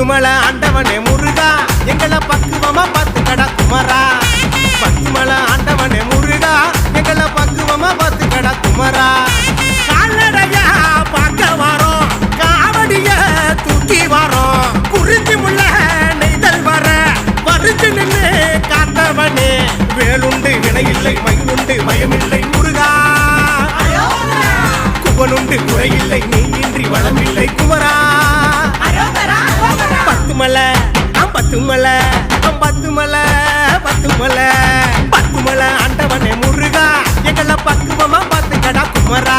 பத்துமலை ஆண்டவனே முருகா எங்களை பக்குவமா பார்த்துக்கடா குமரா. பத்துமலை ஆண்டவனே முருகா எங்களை பக்குவமா பார்த்துக்கடா குமரா. கால்நடையா பார்க்க வரோம், காவடிய தூக்கி வரோம், குறிஞ்சி முள்ள நெய்தல் வர பறிச்சு நின்று காத்தவனே. வேலுண்டு வினையில்லை மயிலுண்டு பயமில்லை முருகா. குவனுண்டு குறையில்லை நீ இன்றி வளமில்லை குமரா. பத்துமலை பத்துமலை பத்துமலை பத்துமலை பத்துமலை ஆண்டவனே முருகா எங்களை பக்குவமா பார்த்துக்கடா குமரா.